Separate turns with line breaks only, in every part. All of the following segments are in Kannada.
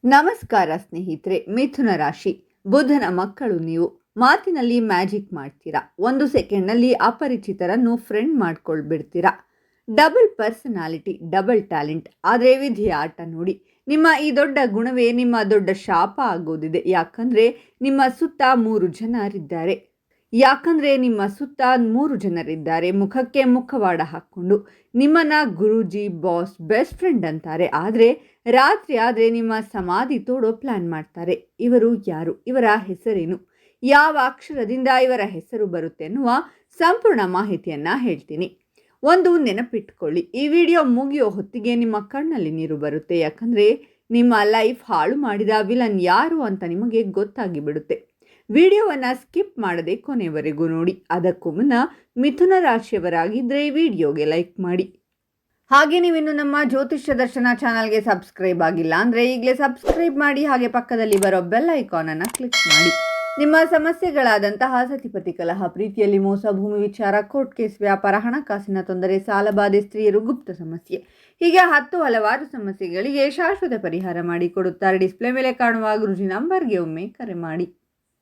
ನಮಸ್ಕಾರ ಸ್ನೇಹಿತರೆ. ಮಿಥುನ ರಾಶಿ, ಬುಧನ ಮಕ್ಕಳು ನೀವು. ಮಾತಿನಲ್ಲಿ ಮ್ಯಾಜಿಕ್ ಮಾಡ್ತೀರಾ. 1 ಸೆಕೆಂಡ್ನಲ್ಲಿ ಅಪರಿಚಿತರನ್ನು ಫ್ರೆಂಡ್ ಮಾಡ್ಕೊಳ್ಬಿಡ್ತೀರಾ. Double personality, double talent. ಆದರೆ ವಿಧಿಯ ಆಟ ನೋಡಿ. ನಿಮ್ಮ ಈ ದೊಡ್ಡ ಗುಣವೇ ನಿಮ್ಮ ದೊಡ್ಡ ಶಾಪ ಆಗೋದಿದೆ. ಯಾಕಂದರೆ ನಿಮ್ಮ ಸುತ್ತ 3 ಜನರಿದ್ದಾರೆ. ಮುಖಕ್ಕೆ ಮುಖವಾಡ ಹಾಕ್ಕೊಂಡು ನಿಮ್ಮನ್ನ ಗುರೂಜಿ, ಬಾಸ್, ಬೆಸ್ಟ್ ಫ್ರೆಂಡ್ ಅಂತಾರೆ. ಆದರೆ ರಾತ್ರಿ ಆದರೆ ನಿಮ್ಮ ಸಮಾಧಿ ತೋಡೋ ಪ್ಲಾನ್ ಮಾಡ್ತಾರೆ. ಇವರು ಯಾರು? ಇವರ ಹೆಸರೇನು? ಯಾವ ಅಕ್ಷರದಿಂದ ಇವರ ಹೆಸರು ಬರುತ್ತೆ ಅನ್ನುವ ಸಂಪೂರ್ಣ ಮಾಹಿತಿಯನ್ನು ಹೇಳ್ತೀನಿ. ಒಂದು ನೆನಪಿಟ್ಕೊಳ್ಳಿ, ಈ ವಿಡಿಯೋ ಮುಗಿಯೋ ಹೊತ್ತಿಗೆ ನಿಮ್ಮ ಕಣ್ಣಲ್ಲಿ ನೀರು ಬರುತ್ತೆ. ಯಾಕಂದರೆ ನಿಮ್ಮ ಲೈಫ್ ಹಾಳು ಮಾಡಿದ ವಿಲನ್ ಯಾರು ಅಂತ ನಿಮಗೆ ಗೊತ್ತಾಗಿ ಬಿಡುತ್ತೆ. ವಿಡಿಯೋವನ್ನು ಸ್ಕಿಪ್ ಮಾಡದೆ ಕೊನೆವರೆಗೂ ನೋಡಿ. ಅದಕ್ಕೂ ಮುನ್ನ ಮಿಥುನ ರಾಶಿಯವರಾಗಿದ್ದರೆ ಈ ವಿಡಿಯೋಗೆ ಲೈಕ್ ಮಾಡಿ. ಹಾಗೆ ನೀವಿನ್ನು ನಮ್ಮ ಜ್ಯೋತಿಷ್ಯ ದರ್ಶನ ಚಾನಲ್ಗೆ ಸಬ್ಸ್ಕ್ರೈಬ್ ಆಗಿಲ್ಲ ಅಂದರೆ ಈಗಲೇ ಸಬ್ಸ್ಕ್ರೈಬ್ ಮಾಡಿ. ಹಾಗೆ ಪಕ್ಕದಲ್ಲಿ ಬರೋ ಬೆಲ್ ಐಕಾನನ್ನು ಕ್ಲಿಕ್ ಮಾಡಿ. ನಿಮ್ಮ ಸಮಸ್ಯೆಗಳಾದಂತಹ ಸತಿಪತಿ ಕಲಹ, ಪ್ರೀತಿಯಲ್ಲಿ ಮೋಸ, ಭೂಮಿ ವಿಚಾರ, ಕೋರ್ಟ್ ಕೇಸ್, ವ್ಯಾಪಾರ, ಹಣಕಾಸಿನ ತೊಂದರೆ, ಸಾಲಬಾಧೆ, ಸ್ತ್ರೀಯರು, ಗುಪ್ತ ಸಮಸ್ಯೆ, ಹೀಗೆ ಹಲವಾರು ಸಮಸ್ಯೆಗಳಿಗೆ ಶಾಶ್ವತ ಪರಿಹಾರ ಮಾಡಿಕೊಡುತ್ತಾರೆ. ಡಿಸ್ಪ್ಲೇ ಮೇಲೆ ಕಾಣುವ ಗುರುಜಿ ನಂಬರ್ಗೆ ಒಮ್ಮೆ ಕರೆ ಮಾಡಿ.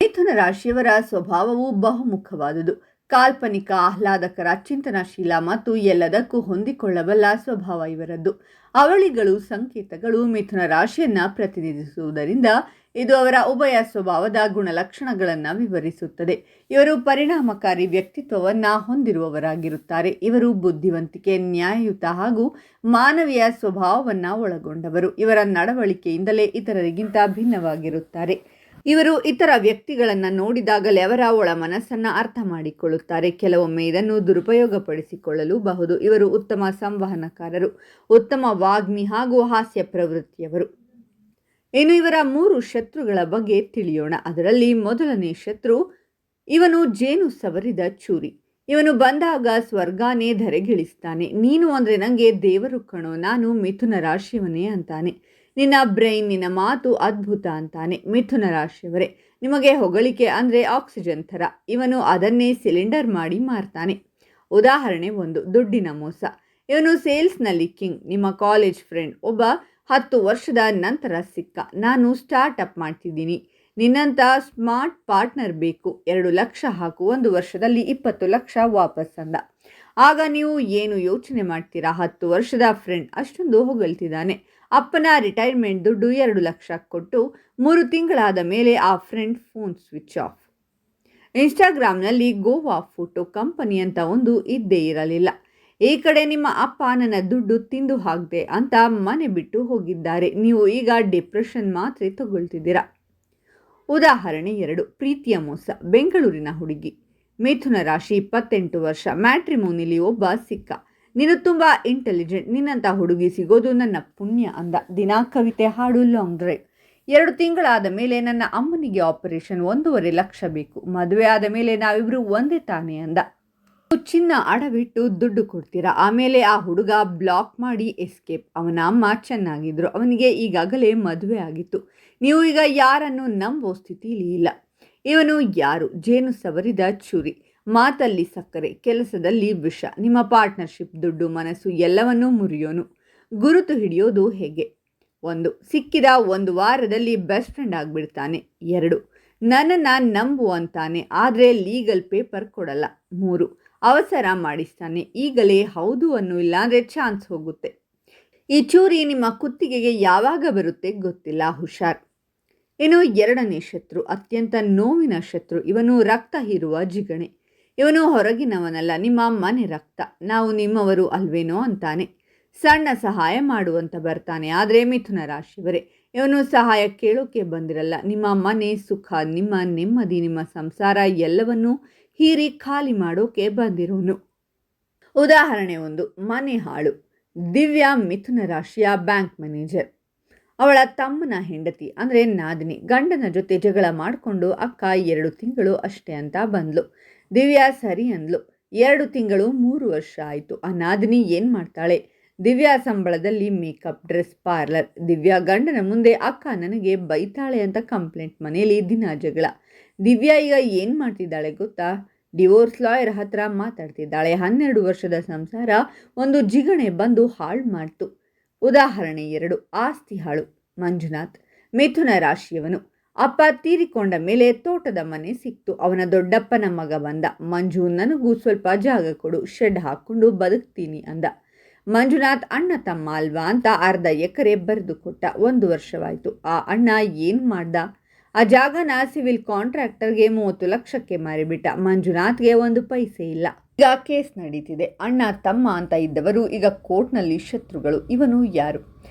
ಮಿಥುನ ರಾಶಿಯವರ ಸ್ವಭಾವವು ಬಹುಮುಖವಾದುದು. ಕಾಲ್ಪನಿಕ, ಆಹ್ಲಾದಕರ, ಚಿಂತನಶೀಲ ಮತ್ತು ಎಲ್ಲದಕ್ಕೂ ಹೊಂದಿಕೊಳ್ಳಬಲ್ಲ ಸ್ವಭಾವ ಇವರದ್ದು. ಅವಳಿಗಳು, ಸಂಕೇತಗಳು ಮಿಥುನ ರಾಶಿಯನ್ನು ಪ್ರತಿನಿಧಿಸುವುದರಿಂದ ಇದು ಅವರ ಉಭಯ ಸ್ವಭಾವದ ಗುಣಲಕ್ಷಣಗಳನ್ನು ವಿವರಿಸುತ್ತದೆ. ಇವರು ಪರಿಣಾಮಕಾರಿ ವ್ಯಕ್ತಿತ್ವವನ್ನು ಹೊಂದಿರುವವರಾಗಿರುತ್ತಾರೆ. ಇವರು ಬುದ್ಧಿವಂತಿಕೆ, ನ್ಯಾಯಯುತ ಹಾಗೂ ಮಾನವೀಯ ಸ್ವಭಾವವನ್ನು ಒಳಗೊಂಡವರು. ಇವರ ನಡವಳಿಕೆಯಿಂದಲೇ ಇತರರಿಗಿಂತ ಭಿನ್ನವಾಗಿರುತ್ತಾರೆ. ಇವರು ಇತರ ವ್ಯಕ್ತಿಗಳನ್ನು ನೋಡಿದಾಗಲೇ ಅವರ ಒಳ ಮನಸ್ಸನ್ನು ಅರ್ಥ ಮಾಡಿಕೊಳ್ಳುತ್ತಾರೆ. ಕೆಲವೊಮ್ಮೆ ಇದನ್ನು ದುರುಪಯೋಗಪಡಿಸಿಕೊಳ್ಳಲು ಬಹುದು. ಇವರು ಉತ್ತಮ ಸಂವಹನಕಾರರು, ಉತ್ತಮ ವಾಗ್ಮಿ ಹಾಗೂ ಹಾಸ್ಯ ಪ್ರವೃತ್ತಿಯವರು. ಇನ್ನು ಇವರ 3 ಶತ್ರುಗಳ ಬಗ್ಗೆ ತಿಳಿಯೋಣ. ಅದರಲ್ಲಿ ಮೊದಲನೇ ಶತ್ರು, ಇವನು ಜೇನು ಸವರಿದ ಚೂರಿ. ಇವನು ಬಂದಾಗ ಸ್ವರ್ಗಾನೇ ಧರೆಗಿಳಿಸ್ತಾನೆ. ನೀನು ಅಂದರೆ ನನಗೆ ದೇವರು ಕಣೋ, ನಾನು ಮಿಥುನ ರಾಶಿಯವನೇ ಅಂತಾನೆ. ನಿನ್ನ ಬ್ರೈನ್, ನಿನ್ನ ಮಾತು ಅದ್ಭುತ ಅಂತಾನೆ. ಮಿಥುನ ರಾಶಿಯವರೇ, ನಿಮಗೆ ಹೊಗಳಿಕೆ ಅಂದರೆ ಆಕ್ಸಿಜನ್ ಥರ. ಇವನು ಅದನ್ನೇ ಸಿಲಿಂಡರ್ ಮಾಡಿ ಮಾರ್ತಾನೆ. ಉದಾಹರಣೆ 1, ದುಡ್ಡಿನ ಮೋಸ. ಇವನು ಸೇಲ್ಸ್ನಲ್ಲಿ ಕಿಂಗ್. ನಿಮ್ಮ ಕಾಲೇಜ್ ಫ್ರೆಂಡ್ ಒಬ್ಬ 10 ವರ್ಷದ ನಂತರ ಸಿಕ್ಕ. ನಾನು ಸ್ಟಾರ್ಟಪ್ ಮಾಡ್ತಿದ್ದೀನಿ, ನಿನ್ನಂಥ ಸ್ಮಾರ್ಟ್ ಪಾರ್ಟ್ನರ್ ಬೇಕು, 2 ಲಕ್ಷ ಹಾಕು, 1 ವರ್ಷದಲ್ಲಿ 20 ಲಕ್ಷ ವಾಪಸ್ ಅಂದ. ಆಗ ನೀವು ಏನು ಯೋಚನೆ ಮಾಡ್ತೀರಾ? 10 ವರ್ಷದ ಫ್ರೆಂಡ್ ಅಷ್ಟೊಂದು ಹೊಗಳ್ತಿದ್ದಾನೆ. ಅಪ್ಪನ ರಿಟೈರ್ಮೆಂಟ್ ದುಡ್ಡು 2 ಲಕ್ಷ ಕೊಟ್ಟು 3 ತಿಂಗಳಾದ ಮೇಲೆ ಆ ಫ್ರೆಂಡ್ ಫೋನ್ ಸ್ವಿಚ್ ಆಫ್. ಇನ್ಸ್ಟಾಗ್ರಾಮ್ನಲ್ಲಿ ಗೋವಾ ಫೋಟೋ ಕಂಪನಿ ಅಂತ ಒಂದು ಇದ್ದೇ ಇರಲಿಲ್ಲ. ಈ ಕಡೆ ನಿಮ್ಮ ಅಪ್ಪ ನನ್ನ ದುಡ್ಡು ತಿಂದು ಹಾಕ್ದೆ ಅಂತ ಮನೆ ಬಿಟ್ಟು ಹೋಗಿದ್ದಾರೆ. ನೀವು ಈಗ ಡಿಪ್ರೆಷನ್ ಮಾತ್ರೆ ತಗೊಳ್ತಿದ್ದೀರಾ. ಉದಾಹರಣೆ 2, ಪ್ರೀತಿಯ ಮೋಸ. ಬೆಂಗಳೂರಿನ ಹುಡುಗಿ, ಮಿಥುನ ರಾಶಿ, 28 ವರ್ಷ, ಮ್ಯಾಟ್ರಿಮೋನಿಲಿ ಒಬ್ಬ ಸಿಕ್ಕ. ನೀನು ತುಂಬ ಇಂಟೆಲಿಜೆಂಟ್, ನಿನ್ನಂಥ ಹುಡುಗಿ ಸಿಗೋದು ನನ್ನ ಪುಣ್ಯ ಅಂದ. ದಿನ ಕವಿತೆ, ಹಾಡು, ಲಾಂಗ್ ಡ್ರೈವ್. 2 ತಿಂಗಳಾದ ಮೇಲೆ ನನ್ನ ಅಮ್ಮನಿಗೆ ಆಪರೇಷನ್, 1.5 ಲಕ್ಷ ಬೇಕು. ಮದುವೆ ಆದ ಮೇಲೆ ನಾವಿಬ್ರು ಒಂದೇ ತಾನೇ ಅಂದ. ಚಿನ್ನ ಅಡವಿಟ್ಟು ದುಡ್ಡು ಕೊಡ್ತೀರಾ. ಆಮೇಲೆ ಆ ಹುಡುಗ ಬ್ಲಾಕ್ ಮಾಡಿ ಎಸ್ಕೇಪ್. ಅವನ ಅಮ್ಮ ಚೆನ್ನಾಗಿದ್ರು, ಅವನಿಗೆ ಈಗಾಗಲೇ ಮದುವೆ ಆಗಿತ್ತು. ನೀವು ಈಗ ಯಾರನ್ನು ನಂಬೋ ಸ್ಥಿತಿಲಿ ಇಲ್ಲ. ಇವನು ಯಾರು? ಜೇನು ಸವರಿದ ಚೂರಿ. ಮಾತಲ್ಲಿ ಸಕ್ಕರೆ, ಕೆಲಸದಲ್ಲಿ ವಿಷ. ನಿಮ್ಮ ಪಾರ್ಟ್ನರ್ಶಿಪ್, ದುಡ್ಡು, ಮನಸ್ಸು ಎಲ್ಲವನ್ನೂ ಮುರಿಯೋನು. ಗುರುತು ಹಿಡಿಯೋದು ಹೇಗೆ? 1, ಸಿಕ್ಕಿದ 1 ವಾರದಲ್ಲಿ ಬೆಸ್ಟ್ ಫ್ರೆಂಡ್ ಆಗಿಬಿಡ್ತಾನೆ. 2, ನನ್ನನ್ನು ನಂಬು ಅಂತಾನೆ, ಆದರೆ ಲೀಗಲ್ ಪೇಪರ್ ಕೊಡಲ್ಲ. 3, ಅವಸರ ಮಾಡಿಸ್ತಾನೆ. ಈಗಲೇ ಹೌದು ಅನ್ನು, ಇಲ್ಲಾಂದರೆ ಚಾನ್ಸ್ ಹೋಗುತ್ತೆ. ಈ ಚೂರಿ ನಿಮ್ಮ ಕುತ್ತಿಗೆಗೆ ಯಾವಾಗ ಬರುತ್ತೆ ಗೊತ್ತಿಲ್ಲ, ಹುಷಾರ್. ಇನ್ನು 2ನೇ ಶತ್ರು, ಅತ್ಯಂತ ನೋವಿನ ಶತ್ರು. ಇವನು ರಕ್ತ ಹೀರುವ ಜಿಗಣೆ. ಇವನು ಹೊರಗಿನವನಲ್ಲ, ನಿಮ್ಮ ಮನೆ ರಕ್ತ. ನಾವು ನಿಮ್ಮವರು ಅಲ್ವೇನೋ ಅಂತಾನೆ. ಸಣ್ಣ ಸಹಾಯ ಮಾಡುವಂತ ಬರ್ತಾನೆ. ಆದರೆ ಮಿಥುನ ರಾಶಿಯವರೇ, ಇವನು ಸಹಾಯ ಕೇಳೋಕೆ ಬಂದಿರಲ್ಲ. ನಿಮ್ಮ ಮನೆ ಸುಖ, ನಿಮ್ಮ ನೆಮ್ಮದಿ, ನಿಮ್ಮ ಸಂಸಾರ ಎಲ್ಲವನ್ನೂ ಹೀರಿ ಖಾಲಿ ಮಾಡೋಕೆ ಬಂದಿರೋನು. ಉದಾಹರಣೆ 1, ಮನೆ ಹಾಳು. ದಿವ್ಯಾ, ಮಿಥುನ ರಾಶಿಯ ಬ್ಯಾಂಕ್ ಮ್ಯಾನೇಜರ್. ಅವಳ ತಮ್ಮನ ಹೆಂಡತಿ ಅಂದರೆ ನಾದಿನಿ. ಗಂಡನ ಜೊತೆ ಜಗಳ ಮಾಡಿಕೊಂಡು ಅಕ್ಕ 2 ತಿಂಗಳು ಅಷ್ಟೇ ಅಂತ ಬಂದ್ಲು. ದಿವ್ಯಾ ಸರಿ ಅಂದ್ಲು. 2 ತಿಂಗಳು 3 ವರ್ಷ ಆಯಿತು. ಆ ನಾದಿನಿ ಏನು ಮಾಡ್ತಾಳೆ? ದಿವ್ಯಾ ಸಂಬಳದಲ್ಲಿ ಮೇಕಪ್, ಡ್ರೆಸ್, ಪಾರ್ಲರ್. ದಿವ್ಯಾ ಗಂಡನ ಮುಂದೆ ಅಕ್ಕ ನನಗೆ ಬೈತಾಳೆ ಅಂತ ಕಂಪ್ಲೇಂಟ್. ಮನೆಯಲ್ಲಿ ದಿನ ಜಗಳ. ದಿವ್ಯಾ ಈಗ ಏನು ಮಾಡ್ತಿದ್ದಾಳೆ ಗೊತ್ತಾ? ಡಿವೋರ್ಸ್ ಲಾಯರ್ ಹತ್ರ ಮಾತಾಡ್ತಿದ್ದಾಳೆ. 12 ವರ್ಷದ ಸಂಸಾರ ಒಂದು ಜಿಗಣೆ ಬಂದು ಹಾಳು ಮಾಡ್ತು. ಉದಾಹರಣೆ 2, ಆಸ್ತಿ ಹಾಳು. ಮಂಜುನಾಥ್. ಮಿಥುನ ರಾಶಿಯವನು. ಅಪ್ಪ ತೀರಿಕೊಂಡ ಮೇಲೆ ತೋಟದ ಮನೆ ಸಿಕ್ತು. ಅವನ ದೊಡ್ಡಪ್ಪನ ಮಗ ಬಂದ. ಮಂಜು, ನನಗೂ ಸ್ವಲ್ಪ ಜಾಗ ಕೊಡು, ಶೆಡ್ ಹಾಕ್ಕೊಂಡು ಬದುಕ್ತೀನಿ ಅಂದ. ಮಂಜುನಾಥ್ ಅಣ್ಣ ತಮ್ಮ ಅಲ್ವಾ ಅಂತ ಅರ್ಧ ಎಕರೆ ಬರೆದು ಕೊಟ್ಟ. 1 ವರ್ಷವಾಯಿತು. ಆ ಅಣ್ಣ ಏನು ಮಾಡ್ದ? ಆ ಜಾಗನ ಸಿವಿಲ್ ಕಾಂಟ್ರಾಕ್ಟರ್ಗೆ 30 ಲಕ್ಷಕ್ಕೆ ಮಾರಿಬಿಟ್ಟ. ಮಂಜುನಾಥ್ಗೆ 1 ಪೈಸೆ ಇಲ್ಲ. ಈಗ ಕೇಸ್ ನಡೀತಿದೆ. ಅಣ್ಣ ತಮ್ಮ ಅಂತ ಇದ್ದವರು ಈಗ ಕೋರ್ಟ್ನಲ್ಲಿ ಶತ್ರುಗಳು. ಇವನು ಯಾರು?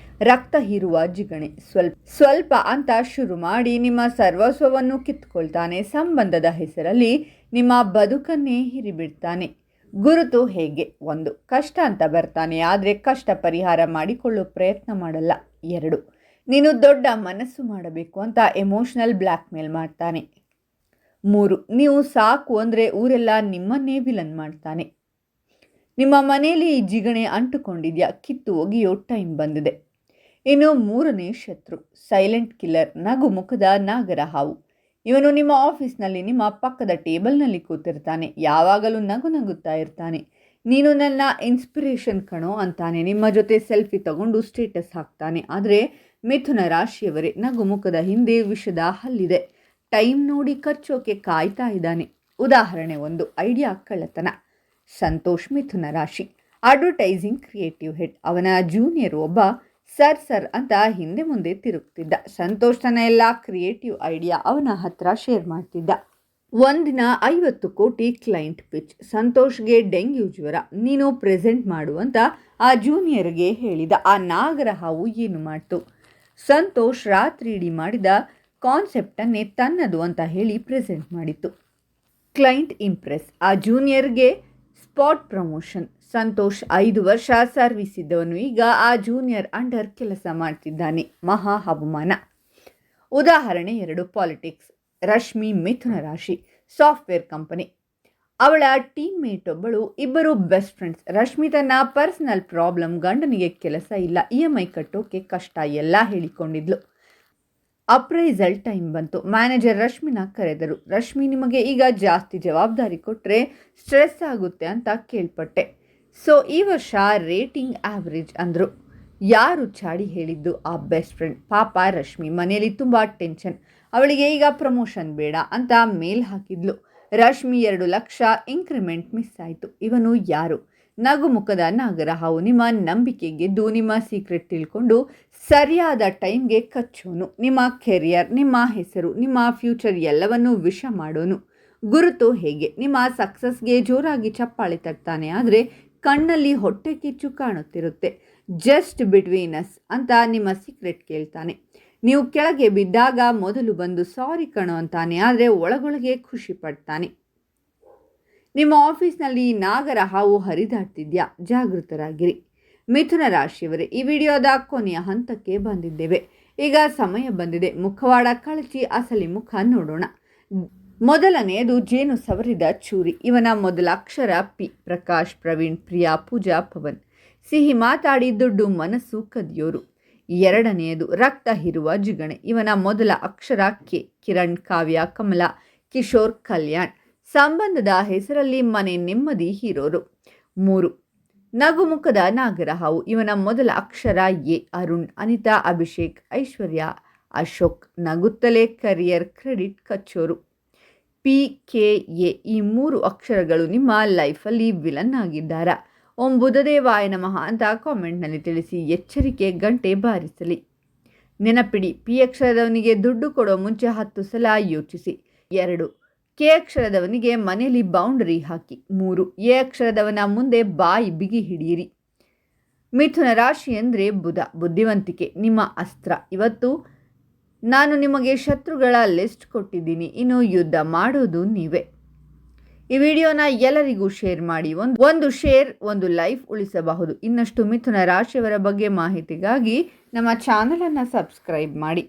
ರಕ್ತ ಹೀರುವ ಜಿಗಣೆ. ಸ್ವಲ್ಪ ಅಂತ ಶುರು ಮಾಡಿ ನಿಮ್ಮ ಸರ್ವಸ್ವವನ್ನು ಕಿತ್ಕೊಳ್ತಾನೆ. ಸಂಬಂಧದ ಹೆಸರಲ್ಲಿ ನಿಮ್ಮ ಬದುಕನ್ನೇ ಹಿರಿಬಿಡ್ತಾನೆ. ಗುರುತು ಹೇಗೆ? 1, ಕಷ್ಟ ಅಂತ ಬರ್ತಾನೆ, ಆದರೆ ಕಷ್ಟ ಪರಿಹಾರ ಮಾಡಿಕೊಳ್ಳೋ ಪ್ರಯತ್ನ ಮಾಡಲ್ಲ. 2, ನೀನು ದೊಡ್ಡ ಮನಸ್ಸು ಮಾಡಬೇಕು ಅಂತ ಎಮೋಷನಲ್ ಬ್ಲ್ಯಾಕ್ ಮೇಲ್ ಮಾಡ್ತಾನೆ. 3, ನೀವು ಸಾಕು ಅಂದರೆ ಊರೆಲ್ಲ ನಿಮ್ಮನ್ನೇ ವಿಲನ್ ಮಾಡ್ತಾನೆ. ನಿಮ್ಮ ಮನೆಯಲ್ಲಿ ಈ ಜಿಗಣೆ ಅಂಟುಕೊಂಡಿದ್ಯಾ? ಕಿತ್ತು ಒಗೆಯೋ ಟೈಮ್ ಬಂದಿದೆ. ಇನ್ನು 3ನೇ ಶತ್ರು, ಸೈಲೆಂಟ್ ಕಿಲ್ಲರ್, ನಗು ಮುಖದ ನಾಗರ ಹಾವು. ಇವನು ನಿಮ್ಮ ಆಫೀಸ್ನಲ್ಲಿ ನಿಮ್ಮ ಪಕ್ಕದ ಟೇಬಲ್ನಲ್ಲಿ ಕೂತಿರ್ತಾನೆ. ಯಾವಾಗಲೂ ನಗುತ್ತಾ ಇರ್ತಾನೆ. ನೀನು ನನ್ನ ಇನ್ಸ್ಪಿರೇಷನ್ ಕಣೋ ಅಂತಾನೆ. ನಿಮ್ಮ ಜೊತೆ ಸೆಲ್ಫಿ ತಗೊಂಡು ಸ್ಟೇಟಸ್ ಹಾಕ್ತಾನೆ. ಆದರೆ ಮಿಥುನ ರಾಶಿಯವರೇ, ನಗು ಮುಖದ ಹಿಂದೆ ವಿಷದ ಹಲ್ಲಿದೆ. ಟೈಮ್ ನೋಡಿ ಕಚ್ಚೋಕೆ ಕಾಯ್ತಾ ಇದ್ದಾನೆ. ಉದಾಹರಣೆ 1, ಐಡಿಯಾ ಕಳ್ಳತನ. ಸಂತೋಷ್, ಮಿಥುನ ರಾಶಿ, ಅಡ್ವರ್ಟೈಸಿಂಗ್ ಕ್ರಿಯೇಟಿವ್ ಹೆಡ್. ಅವನ ಜೂನಿಯರ್ ಒಬ್ಬ ಸರ್ ಅಂತ ಹಿಂದೆ ಮುಂದೆ ತಿರುಗ್ತಿದ್ದ. ಸಂತೋಷ್ ತನ್ನ ಎಲ್ಲ ಕ್ರಿಯೇಟಿವ್ ಐಡಿಯಾ ಅವನ ಹತ್ರ ಶೇರ್ ಮಾಡ್ತಿದ್ದ. ಒಂದಿನ 50 ಕೋಟಿ ಕ್ಲೈಂಟ್ ಪಿಚ್. ಸಂತೋಷ್ಗೆ ಡೆಂಗ್ಯೂ ಜ್ವರ. ನೀನು ಪ್ರೆಸೆಂಟ್ ಮಾಡು ಅಂತ ಆ ಜೂನಿಯರ್ಗೆ ಹೇಳಿದ. ಆ ನಾಗರ ಹಾವು ಏನು ಮಾಡ್ತು? ಸಂತೋಷ್ ರಾತ್ರಿ ಇಡೀ ಮಾಡಿದ ಕಾನ್ಸೆಪ್ಟನ್ನೇ ತನ್ನದು ಅಂತ ಹೇಳಿ ಪ್ರೆಸೆಂಟ್ ಮಾಡಿತ್ತು. Client Impress. ಆ ಜೂನಿಯರ್ಗೆ ಸ್ಪಾಟ್ ಪ್ರಮೋಷನ್. ಸಂತೋಷ್ 5 ವರ್ಷ ಸರ್ವಿಸ್ ಇದ್ದವನು ಈಗ ಆ ಜೂನಿಯರ್ ಅಂಡರ್ ಕೆಲಸ ಮಾಡ್ತಿದ್ದಾನೆ. ಮಹಾ ಅವಮಾನ. ಉದಾಹರಣೆ 2, ಪಾಲಿಟಿಕ್ಸ್. ರಶ್ಮಿ, ಮಿಥುನ ರಾಶಿ, ಸಾಫ್ಟ್ವೇರ್ ಕಂಪನಿ. ಅವಳ ಟೀಮ್ ಮೇಟ್ ಒಬ್ಬಳು. ಇಬ್ಬರು ಬೆಸ್ಟ್ ಫ್ರೆಂಡ್ಸ್. ರಶ್ಮಿ ತನ್ನ ಪರ್ಸನಲ್ ಪ್ರಾಬ್ಲಮ್, ಗಂಡನಿಗೆ ಕೆಲಸ ಇಲ್ಲ, EMI ಕಟ್ಟೋಕೆ ಕಷ್ಟ ಎಲ್ಲ ಹೇಳಿಕೊಂಡಿದ್ಲು. ಅಪ್ರೈಸಲ್ ಟೈಮ್ ಬಂತು. ಮ್ಯಾನೇಜರ್ ರಶ್ಮಿನ ಕರೆದರು. ರಶ್ಮಿ, ನಿಮಗೆ ಈಗ ಜಾಸ್ತಿ ಜವಾಬ್ದಾರಿ ಕೊಟ್ಟರೆ ಸ್ಟ್ರೆಸ್ ಆಗುತ್ತೆ ಅಂತ ಕೇಳ್ಪಟ್ಟೆ. ಸೊ ಈ ವರ್ಷ ರೇಟಿಂಗ್ ಆವ್ರೇಜ್ ಅಂದರು. ಯಾರು ಚಾಡಿ ಹೇಳಿದ್ದು? ಆ ಬೆಸ್ಟ್ ಫ್ರೆಂಡ್. ಪಾಪ ರಶ್ಮಿ ಮನೆಯಲ್ಲಿ ತುಂಬ ಟೆನ್ಷನ್. ಅವಳಿಗೆ ಈಗ ಪ್ರಮೋಷನ್ ಬೇಡ ಅಂತ ಮೇಲ್ ಹಾಕಿದ್ಲು. ರಶ್ಮಿ 2 ಲಕ್ಷ ಇಂಕ್ರಿಮೆಂಟ್ ಮಿಸ್ ಆಯಿತು. ಇವನು ಯಾರು? ನಗು ಮುಖದ ನಾಗರ ಹಾವು. ನಿಮ್ಮ ನಂಬಿಕೆ ಗೆದ್ದು ನಿಮ್ಮ ಸೀಕ್ರೆಟ್ ತಿಳ್ಕೊಂಡು ಸರಿಯಾದ ಟೈಮ್ಗೆ ಕಚ್ಚೋನು. ನಿಮ್ಮ ಕೆರಿಯರ್, ನಿಮ್ಮ ಹೆಸರು, ನಿಮ್ಮ ಫ್ಯೂಚರ್ ಎಲ್ಲವನ್ನೂ ವಿಷ ಮಾಡೋನು. ಗುರುತು ಹೇಗೆ? ನಿಮ್ಮ ಸಕ್ಸಸ್ಗೆ ಜೋರಾಗಿ ಚಪ್ಪಾಳೆ ತಟ್ತಾನೆ, ಆದರೆ ಕಣ್ಣಲ್ಲಿ ಹೊಟ್ಟೆ ಕಿಚ್ಚು ಕಾಣುತ್ತಿರುತ್ತೆ. ಜಸ್ಟ್ ಬಿಟ್ವೀನ್ ಅಸ್ ಅಂತ ನಿಮ್ಮ ಸೀಕ್ರೆಟ್ ಕೇಳ್ತಾನೆ. ನೀವು ಕೆಳಗೆ ಬಿದ್ದಾಗ ಮೊದಲು ಬಂದು ಸಾರಿ ಕಣೋ ಅಂತಾನೆ, ಆದರೆ ಒಳಗೊಳಗೆ ಖುಷಿ ಪಡ್ತಾನೆ. ನಿಮ್ಮ ಆಫೀಸ್ನಲ್ಲಿ ನಾಗರ ಹಾವು ಹರಿದಾಡ್ತಿದ್ಯಾ? ಜಾಗೃತರಾಗಿರಿ. ಮಿಥುನ ರಾಶಿಯವರೇ, ಈ ವಿಡಿಯೋದ ಕೊನೆಯ ಹಂತಕ್ಕೆ ಬಂದಿದ್ದೇವೆ. ಈಗ ಸಮಯ ಬಂದಿದೆ ಮುಖವಾಡ ಕಳಚಿ ಅಸಲಿ ಮುಖ ನೋಡೋಣ. ಮೊದಲನೆಯದು ಜೇನು ಸವರಿದ ಚೂರಿ. ಇವನ ಮೊದಲ ಅಕ್ಷರ ಪಿ. ಪ್ರಕಾಶ್, ಪ್ರವೀಣ್, ಪ್ರಿಯಾ, ಪೂಜಾ, ಪವನ್. ಸಿಹಿ ಮಾತಾಡಿ ದುಡ್ಡು ಮನಸ್ಸು ಕದಿಯೋರು. ಎರಡನೆಯದು ರಕ್ತ ಹೀರುವ ಜಿಗಣೆ. ಇವನ ಮೊದಲ ಅಕ್ಷರ ಕೆ. ಕಿರಣ್, ಕಾವ್ಯ, ಕಮಲ, ಕಿಶೋರ್, ಕಲ್ಯಾಣ್. ಸಂಬಂಧದ ಹೆಸರಲ್ಲಿ ಮನೆ ನೆಮ್ಮದಿ ಹೀರೋರು. 3, ನಗುಮುಖದ ನಾಗರ ಹಾವು. ಇವನ ಮೊದಲ ಅಕ್ಷರ ಎ. ಅರುಣ್, ಅನಿತಾ, ಅಭಿಷೇಕ್, ಐಶ್ವರ್ಯ, ಅಶೋಕ್. ನಗುತ್ತಲೇ ಕರಿಯರ್, ಕ್ರೆಡಿಟ್ ಕಚ್ಚೋರು. P, K, A. ಈ 3 ಅಕ್ಷರಗಳು ನಿಮ್ಮ ಲೈಫಲ್ಲಿ ವಿಲನ್ ಆಗಿದ್ದಾರಾ? ಓಂ ಬುಧದೇವಾಯ ನಮಃ ಅಂತ ಕಾಮೆಂಟ್ನಲ್ಲಿ ತಿಳಿಸಿ. ಎಚ್ಚರಿಕೆ ಗಂಟೆ ಬಾರಿಸಲಿ. ನೆನಪಿಡಿ, ಪಿ ಅಕ್ಷರದವನಿಗೆ ದುಡ್ಡು ಕೊಡೋ ಮುಂಚೆ 10 ಸಲ ಯೋಚಿಸಿ. 2, ಕೆ ಅಕ್ಷರದವನಿಗೆ ಮನೆಯಲ್ಲಿ ಬೌಂಡರಿ ಹಾಕಿ. 3, ಎ ಅಕ್ಷರದವನ ಮುಂದೆ ಬಾಯಿ ಬಿಗಿ ಹಿಡಿಯಿರಿ. ಮಿಥುನ ರಾಶಿ ಅಂದರೆ ಬುಧ. ಬುದ್ಧಿವಂತಿಕೆ ನಿಮ್ಮ ಅಸ್ತ್ರ. ಇವತ್ತು ನಾನು ನಿಮಗೆ ಶತ್ರುಗಳ ಲಿಸ್ಟ್ ಕೊಟ್ಟಿದ್ದೀನಿ, ಇನ್ನು ಯುದ್ಧ ಮಾಡೋದು ನೀವೇ. ಈ ವಿಡಿಯೋನ ಎಲ್ಲರಿಗೂ ಶೇರ್ ಮಾಡಿ. ಒಂದು ಶೇರ್ ಒಂದು ಲೈಫ್ ಉಳಿಸಬಹುದು. ಇನ್ನಷ್ಟು ಮಿಥುನ ರಾಶಿಯವರ ಬಗ್ಗೆ ಮಾಹಿತಿಗಾಗಿ ನಮ್ಮ ಚಾನಲನ್ನು ಸಬ್ಸ್ಕ್ರೈಬ್ ಮಾಡಿ.